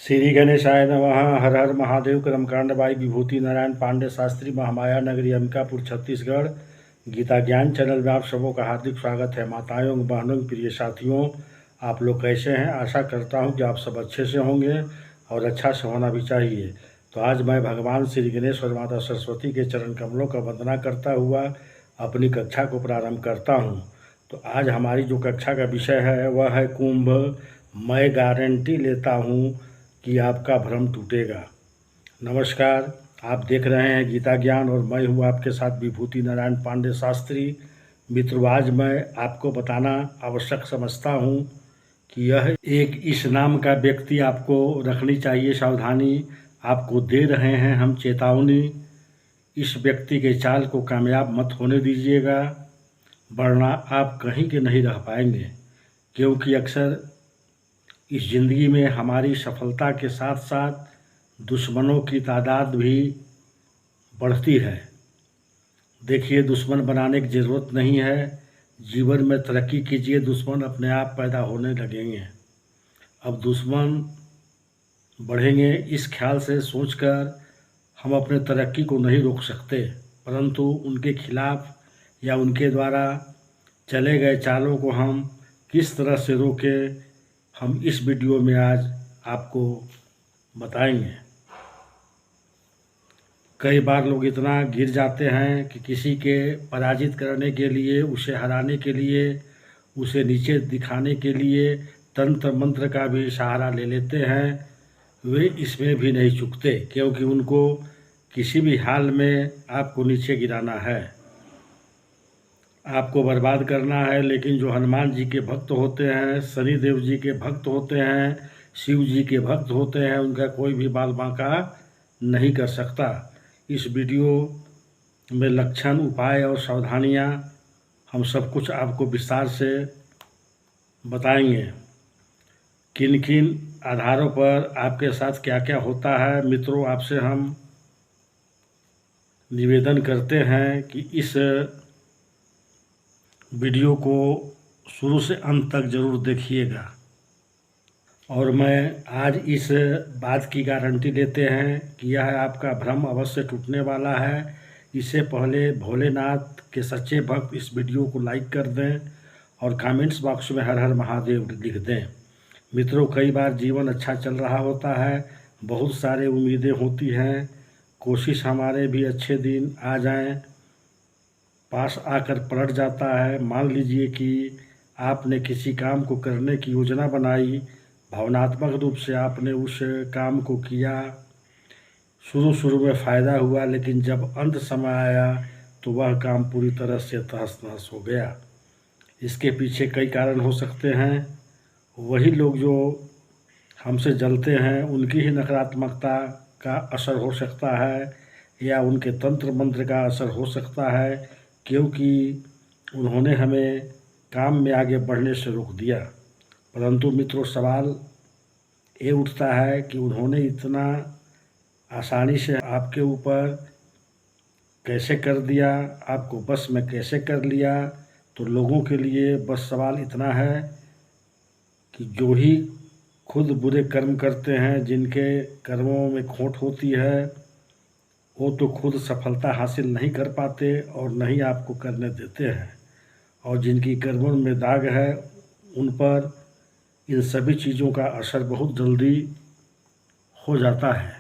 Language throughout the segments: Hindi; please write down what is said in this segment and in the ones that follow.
श्री गणेशाय नमः। हर हर महादेव। कर्मकांड बाई विभूति नारायण पांडे शास्त्री, महामाया नगरी, अंबिकापुर, छत्तीसगढ़। गीता ज्ञान चैनल में आप सबों का हार्दिक स्वागत है। माताओं, बहनों, प्रिय साथियों, आप लोग कैसे हैं? आशा करता हूं कि आप सब अच्छे से होंगे और अच्छा से होना भी चाहिए। तो आज मैं भगवान श्री गणेश और माता सरस्वती के चरण कमलों का वंदना करता हुआ अपनी कक्षा को प्रारंभ करता हूं। तो आज हमारी जो कक्षा का विषय है वह है कुंभ। मैं गारंटी लेता हूं कि आपका भ्रम टूटेगा। नमस्कार, आप देख रहे हैं गीता ज्ञान और मैं हूँ आपके साथ विभूति नारायण पांडे शास्त्री। मित्रों, आज मैं आपको बताना आवश्यक समझता हूँ कि यह एक इस नाम का व्यक्ति आपको रखनी चाहिए सावधानी। आपको दे रहे हैं हम चेतावनी। इस व्यक्ति के चाल को कामयाब मत होने दीजिएगा, वरना आप कहीं के नहीं रह पाएंगे। क्योंकि अक्सर इस ज़िंदगी में हमारी सफलता के साथ साथ दुश्मनों की तादाद भी बढ़ती है। देखिए, दुश्मन बनाने की ज़रूरत नहीं है। जीवन में तरक्की कीजिए, दुश्मन अपने आप पैदा होने लगेंगे। अब दुश्मन बढ़ेंगे इस ख्याल से सोचकर हम अपने तरक्की को नहीं रोक सकते, परंतु उनके खिलाफ या उनके द्वारा चले गए चालों को हम किस तरह से रोकें, हम इस वीडियो में आज आपको बताएंगे। कई बार लोग इतना गिर जाते हैं कि किसी के पराजित करने के लिए, उसे हराने के लिए, उसे नीचे दिखाने के लिए तंत्र मंत्र का भी सहारा ले लेते हैं। वे इसमें भी नहीं चूकते, क्योंकि उनको किसी भी हाल में आपको नीचे गिराना है, आपको बर्बाद करना है। लेकिन जो हनुमान जी के भक्त होते हैं, शनि देव जी के भक्त होते हैं, शिव जी के भक्त होते हैं, उनका कोई भी बाल बांका नहीं कर सकता। इस वीडियो में लक्षण, उपाय और सावधानियां हम सब कुछ आपको विस्तार से बताएंगे। किन किन आधारों पर आपके साथ क्या क्या होता है। मित्रों, आपसे हम निवेदन करते हैं कि इस वीडियो को शुरू से अंत तक ज़रूर देखिएगा। और मैं आज इस बात की गारंटी लेते हैं कि यह आपका भ्रम अवश्य टूटने वाला है। इससे पहले भोलेनाथ के सच्चे भक्त इस वीडियो को लाइक कर दें और कमेंट्स बॉक्स में हर हर महादेव लिख दें। मित्रों, कई बार जीवन अच्छा चल रहा होता है, बहुत सारे उम्मीदें होती हैं, कोशिश हमारे भी अच्छे दिन आ जाएं, पास आकर पलट जाता है। मान लीजिए कि आपने किसी काम को करने की योजना बनाई, भावनात्मक रूप से आपने उस काम को किया, शुरू में फ़ायदा हुआ, लेकिन जब अंत समय आया तो वह काम पूरी तरह से तहस नहस हो गया। इसके पीछे कई कारण हो सकते हैं। वही लोग जो हमसे जलते हैं, उनकी ही नकारात्मकता का असर हो सकता है, या उनके तंत्र मंत्र का असर हो सकता है, क्योंकि उन्होंने हमें काम में आगे बढ़ने से रोक दिया। परंतु मित्रों, सवाल ये उठता है कि उन्होंने इतना आसानी से आपके ऊपर कैसे कर दिया, आपको बस में कैसे कर लिया। तो लोगों के लिए बस सवाल इतना है कि जो ही खुद बुरे कर्म करते हैं, जिनके कर्मों में खोट होती है, वो तो खुद सफलता हासिल नहीं कर पाते और न ही आपको करने देते हैं। और जिनकी कर्मों में दाग है, उन पर इन सभी चीज़ों का असर बहुत जल्दी हो जाता है।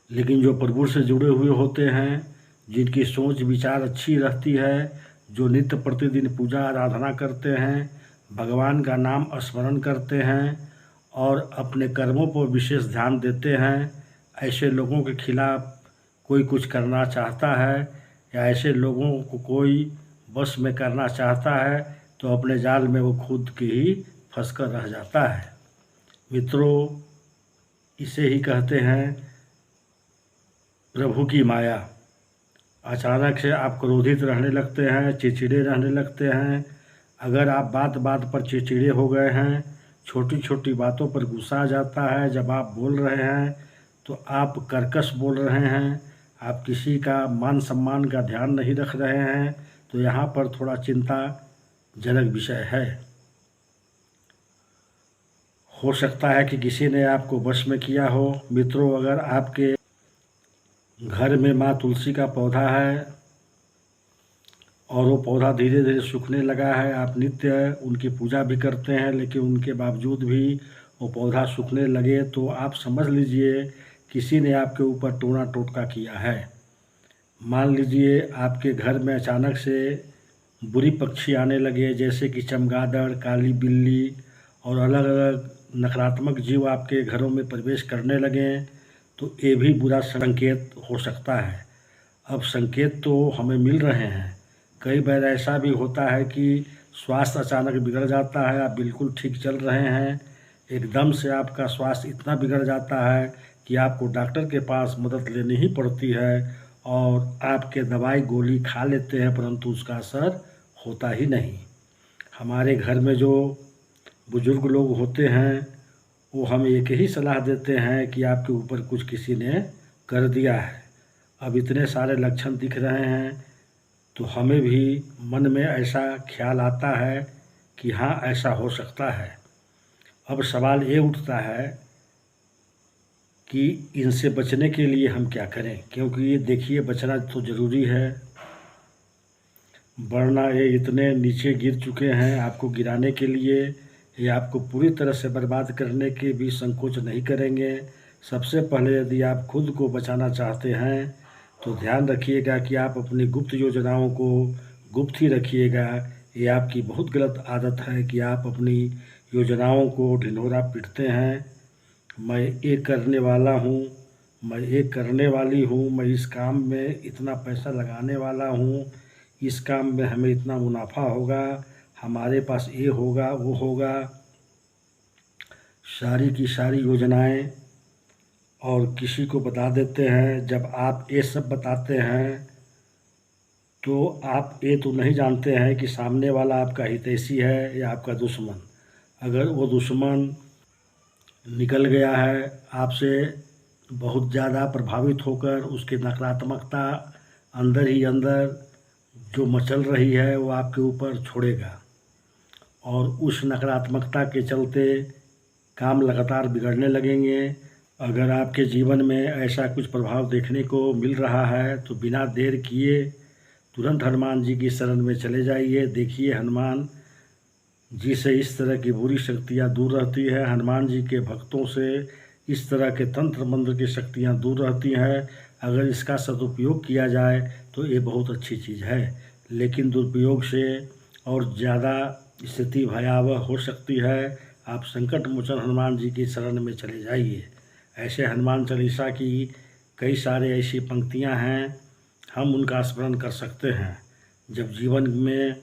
लेकिन जो प्रभु से जुड़े हुए होते हैं, जिनकी सोच विचार अच्छी रहती है, जो नित्य प्रतिदिन पूजा आराधना करते हैं, भगवान का नाम स्मरण करते हैं और अपने कर्मों पर विशेष ध्यान देते हैं, ऐसे लोगों के खिलाफ कोई कुछ करना चाहता है या ऐसे लोगों को कोई बस में करना चाहता है, तो अपने जाल में वो खुद के ही फंस कर रह जाता है। मित्रों, इसे ही कहते हैं प्रभु की माया। अचानक से आप क्रोधित रहने लगते हैं, चिड़चिड़े रहने लगते हैं। अगर आप बात बात पर चिड़चिड़े हो गए हैं, छोटी छोटी बातों पर गुस्सा आ जाता है, जब आप बोल रहे हैं तो आप कर्कश बोल रहे हैं, आप किसी का मान सम्मान का ध्यान नहीं रख रहे हैं, तो यहाँ पर थोड़ा चिंताजनक विषय है। हो सकता है कि किसी ने आपको वश में किया हो। मित्रों, अगर आपके घर में माँ तुलसी का पौधा है और वो पौधा धीरे धीरे सूखने लगा है, आप नित्य उनकी पूजा भी करते हैं, लेकिन उनके बावजूद भी वो पौधा सूखने लगे, तो आप समझ लीजिए किसी ने आपके ऊपर टोना टोटका किया है। मान लीजिए आपके घर में अचानक से बुरी पक्षी आने लगे, जैसे कि चमगादड़, काली बिल्ली और अलग अलग नकारात्मक जीव आपके घरों में प्रवेश करने लगें, तो ये भी बुरा संकेत हो सकता है। अब संकेत तो हमें मिल रहे हैं, कई बार ऐसा भी होता है कि स्वास्थ्य अचानक बिगड़ जाता है, आप बिल्कुल ठीक चल रहे हैं, एकदम से आपका स्वास्थ्य इतना बिगड़ जाता है कि आपको डॉक्टर के पास मदद लेनी ही पड़ती है और आपके दवाई गोली खा लेते हैं, परंतु उसका असर होता ही नहीं। हमारे घर में जो बुज़ुर्ग लोग होते हैं वो हमें एक ही सलाह देते हैं कि आपके ऊपर कुछ किसी ने कर दिया है। अब इतने सारे लक्षण दिख रहे हैं तो हमें भी मन में ऐसा ख्याल आता है कि हाँ, ऐसा हो सकता है। अब सवाल ये उठता है कि इनसे बचने के लिए हम क्या करें, क्योंकि ये देखिए बचना तो ज़रूरी है, वरना ये इतने नीचे गिर चुके हैं, आपको गिराने के लिए ये आपको पूरी तरह से बर्बाद करने के भी संकोच नहीं करेंगे। सबसे पहले यदि आप खुद को बचाना चाहते हैं तो ध्यान रखिएगा कि आप अपनी गुप्त योजनाओं को गुप्त ही रखिएगा। ये आपकी बहुत गलत आदत है कि आप अपनी योजनाओं को ढिंढोरा पीटते हैं। मैं ये करने वाला हूँ, मैं ये करने वाली हूँ, मैं इस काम में इतना पैसा लगाने वाला हूँ, इस काम में हमें इतना मुनाफा होगा, हमारे पास ये होगा वो होगा, सारी की सारी योजनाएं और किसी को बता देते हैं। जब आप ये सब बताते हैं तो आप ये तो नहीं जानते हैं कि सामने वाला आपका हितैषी है या आपका दुश्मन। अगर वो दुश्मन निकल गया है आपसे बहुत ज़्यादा प्रभावित होकर, उसकी नकारात्मकता अंदर ही अंदर जो मचल रही है वो आपके ऊपर छोड़ेगा और उस नकारात्मकता के चलते काम लगातार बिगड़ने लगेंगे। अगर आपके जीवन में ऐसा कुछ प्रभाव देखने को मिल रहा है तो बिना देर किए तुरंत हनुमान जी की शरण में चले जाइए। देखिए हनुमान जी से इस तरह की बुरी शक्तियाँ दूर रहती है, हनुमान जी के भक्तों से इस तरह के तंत्र मंत्र की शक्तियाँ दूर रहती हैं। अगर इसका सदुपयोग किया जाए तो ये बहुत अच्छी चीज़ है, लेकिन दुरुपयोग से और ज़्यादा स्थिति भयावह हो सकती है। आप संकट मोचन हनुमान जी की शरण में चले जाइए। ऐसे हनुमान चालीसा की कई सारे ऐसी पंक्तियां हैं, हम उनका स्मरण कर सकते हैं। जब जीवन में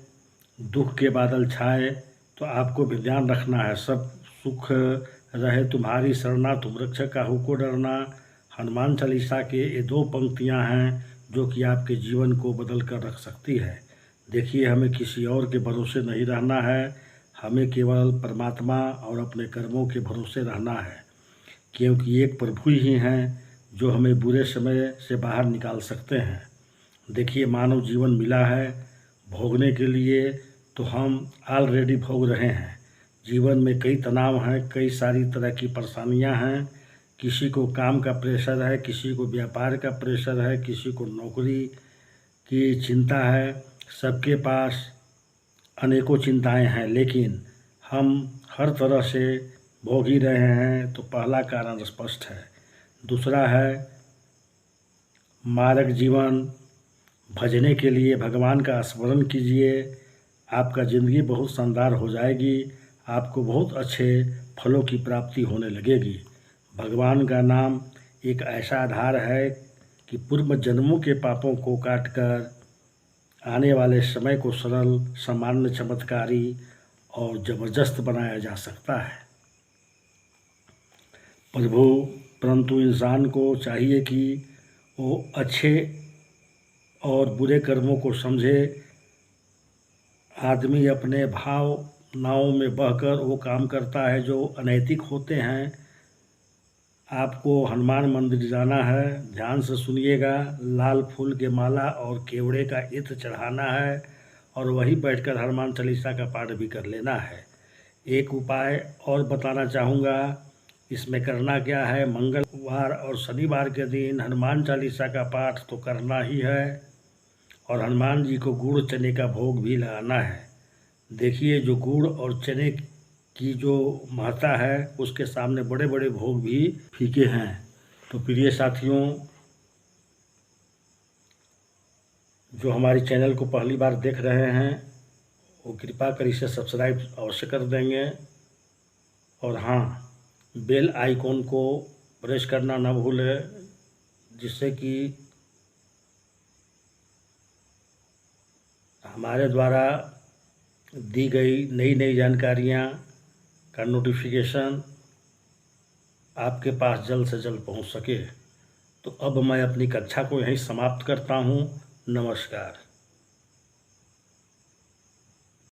दुख के बादल छाए तो आपको भी ध्यान रखना है, सब सुख रहे तुम्हारी शरणा, तुम रक्षक काहू को डरना। हनुमान चालीसा के ये दो पंक्तियां हैं जो कि आपके जीवन को बदल कर रख सकती है। देखिए हमें किसी और के भरोसे नहीं रहना है, हमें केवल परमात्मा और अपने कर्मों के भरोसे रहना है, क्योंकि एक प्रभु ही हैं जो हमें बुरे समय से बाहर निकाल सकते हैं। देखिए मानव जीवन मिला है भोगने के लिए, तो हम ऑलरेडी भोग रहे हैं। जीवन में कई तनाव हैं, कई सारी तरह की परेशानियां हैं। किसी को काम का प्रेशर है, किसी को व्यापार का प्रेशर है, किसी को नौकरी की चिंता है, सबके पास अनेकों चिंताएं हैं, लेकिन हम हर तरह से भोग ही रहे हैं। तो पहला कारण स्पष्ट है। दूसरा है मार्ग जीवन भजने के लिए भगवान का स्मरण कीजिए, आपका ज़िंदगी बहुत शानदार हो जाएगी, आपको बहुत अच्छे फलों की प्राप्ति होने लगेगी। भगवान का नाम एक ऐसा आधार है कि पूर्व जन्मों के पापों को काटकर आने वाले समय को सरल, सामान्य, चमत्कारी और ज़बरदस्त बनाया जा सकता है। परंतु इंसान को चाहिए कि वो अच्छे और बुरे कर्मों को समझे। आदमी अपने भावनाओं में बहकर वो काम करता है जो अनैतिक होते हैं। आपको हनुमान मंदिर जाना है, ध्यान से सुनिएगा, लाल फूल के माला और केवड़े का इत्र चढ़ाना है और वहीं बैठकर हनुमान चालीसा का पाठ भी कर लेना है। एक उपाय और बताना चाहूँगा। इसमें करना क्या है, मंगलवार और शनिवार के दिन हनुमान चालीसा का पाठ तो करना ही है और हनुमान जी को गुड़ चने का भोग भी लगाना है। देखिए, जो गुड़ और चने की जो महत्ता है उसके सामने बड़े बड़े भोग भी फीके हैं। तो प्रिय साथियों, जो हमारी चैनल को पहली बार देख रहे हैं वो कृपा कर इसे सब्सक्राइब अवश्य कर देंगे और हाँ, बेल आइकॉन को प्रेस करना ना भूलें, जिससे कि हमारे द्वारा दी गई नई नई जानकारियाँ का नोटिफिकेशन आपके पास जल्द से जल्द पहुंच सके। तो अब मैं अपनी कक्षा को यहीं समाप्त करता हूं। नमस्कार।